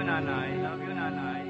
nanay. Love you, nanay.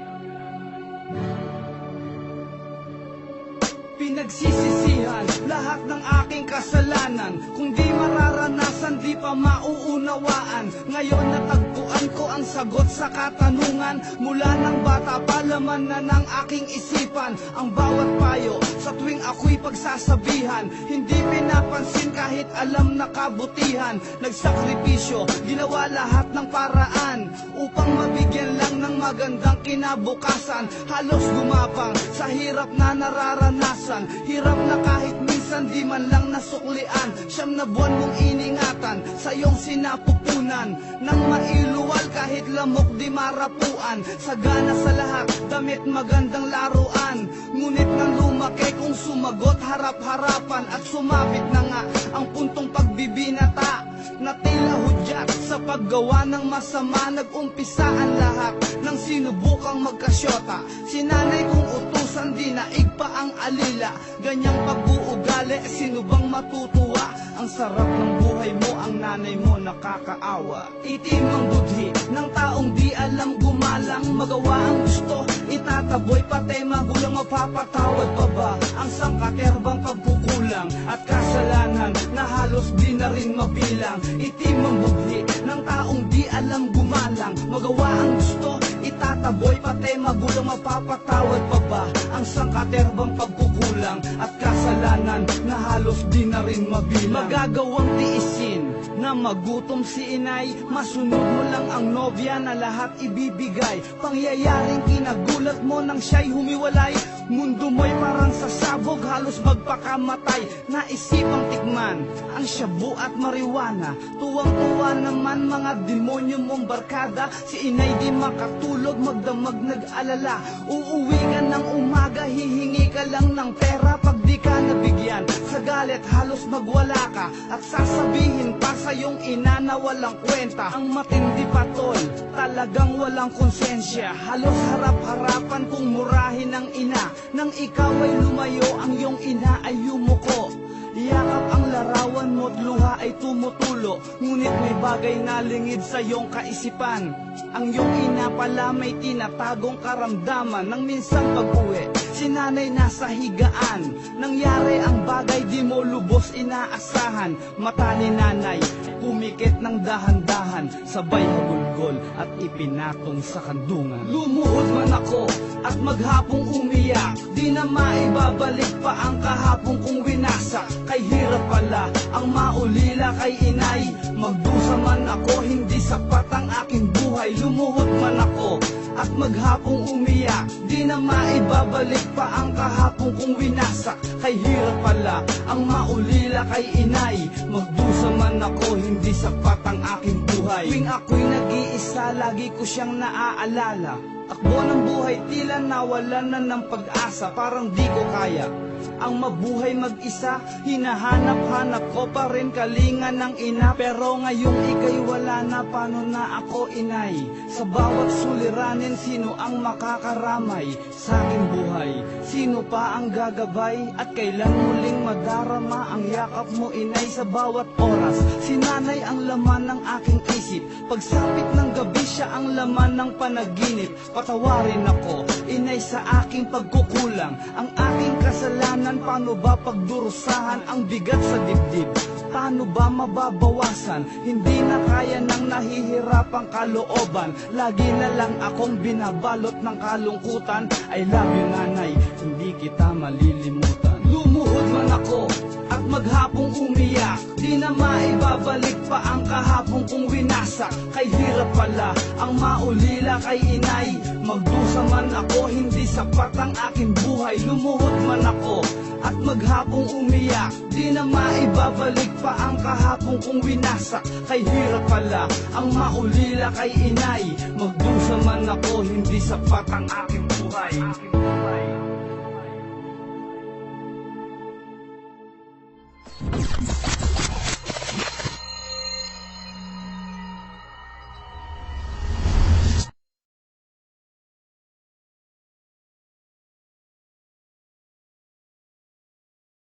Pinagsisisihan lahat ng aking kasalanan. Kung di mararanasan, di pa mauunawaan. Ngayon natagpuan ko ang sagot sa katanungan. Mula ng bata pa, laman na ng aking isipan ang bawat payo sa tuwing ako'y pagsasabihan. Hindi pinapansin kahit alam na kabutihan. Nagsakripisyo, ginawa lahat ng paraan upang mabigyan lang ng magandang kinabukasan. Halos gumapang sa hirap na nararanasan. Hirap na kahit minsan di man lang nasuklian. Siyam na buwan mong iningatan, sa iyong sinapupunan nang mailuwal kahit lamok di marapuan. Sagana sa lahat, damit magandang laruan. Ngunit nang lumaki kung sumagot harap-harapan at sumabit na nga ang puntong pagbibinata, na tila hudyat sa paggawa ng masama. Nag-umpisa ang lahat ng sinubukang magkasyota. Sinanay kong utusan, di naig pa ang alila. Ganyang pag-uugali, sino bang matutuwa? Ang sarap ng buhay mo, ang nanay mo nakakaawa. Itim ang budhi ng taong di alam gumalang. Magawa ang gusto, itataboy pati magulang. Mapapatawad pa ba ang sangkaterbang pagkukulang at kasalanan na halos di na rin mabilang? Itim ang budhi ng taong di alam gumalang. Magawa ang gusto, itataboy pati magulang. Mapapatawad pa ba ang sangkaterbang pagkukulang at kasalanan na halos di na rin mabilang? Magagawang tiisin na magutom si inay, masunod mo lang ang nobya na lahat ibibigay. Pangyayaring kinagulat mo nang siya'y humiwalay. Mundo mo'y parang sasabog, halos magpakamatay. Naisipang tikman ang shabu at marijuana. Tuwang-tuwa naman mga demonyo mong barkada. Si inay di makatulog, magdamag nag-alala. Uuwi ka ng umaga, hihingi ka lang ng pera. Pag di ka nabigyan, sa galit halos magwala ka. At sasabihin pa sa iyong ina na walang kwenta. Ang matindi pa tol, talagang walang konsensya. Halos harap-harapan kung murahin ng ina. Nang ikaw ay lumayo, ang iyong ina ay yumuko. Yakap ang larawan mo't luha ay tumutulo. Ngunit may bagay na lingid sa iyong kaisipan. Ang iyong ina pala may tinatagong karamdaman. Nang minsang pag-uwi, si nanay nasa higaan. Nangyari ang bagay di mo lubos inaasahan. Mata ni nanay pumikit ng dahan-dahan, sabay hagulgol at ipinatong sa kandungan. Lumuhod man ako at maghapong umiyak, di na maibabalik pa ang kahapong kong winasak. Kay hirap pala ang maulila kay inay. Magdusa man ako, hindi sapat ang aking buhay. Lumuhod man ako at maghapong umiyak, di na maibabalik pa ang kahapong kong winasak. Kay hirap pala ang maulila kay inay. Magdusa man ako, hindi sapat ang aking buhay. Tuwing ako'y nag-iisa, lagi ko siyang naaalala. Takbo ng buhay, tila nawalan na ng pag-asa. Parang di ko kaya ang mabuhay mag-isa. Hinahanap-hanap ko pa rin kalinga ng ina. Pero ngayong ika'y wala na, paano na ako inay? Sa bawat suliranin, sino ang makakaramay sa aking buhay? Sino pa ang gagabay? At kailan muling madarama ang yakap mo inay? Sa bawat oras, si nanay ang laman ng aking isip. Pagsapit ng gabi, siya ang laman ng panaginip. Patawarin ako inay sa aking pagkukulang. Ang aking kasalanan, paano ba pagdurusahan ang bigat sa dibdib? Paano ba mababawasan? Hindi na kaya ng nahihirapang kalooban. Lagi na lang akong binabalot ng kalungkutan. I love you nanay, hindi kita malilimutan. Lumuhod man ako at maghapong umiyak, di na maibabalik pa ang kahapong kong winasak. Kay hirap pala ang maulila kay inay. Magdusa man ako, hindi sapat ang aking buhay. Lumuhod man ako at maghapong umiyak, di na maibabalik pa ang kahapong kong winasak. Kay hirap pala ang maulila kay inay. Magdusa man ako, hindi sapat ang aking buhay.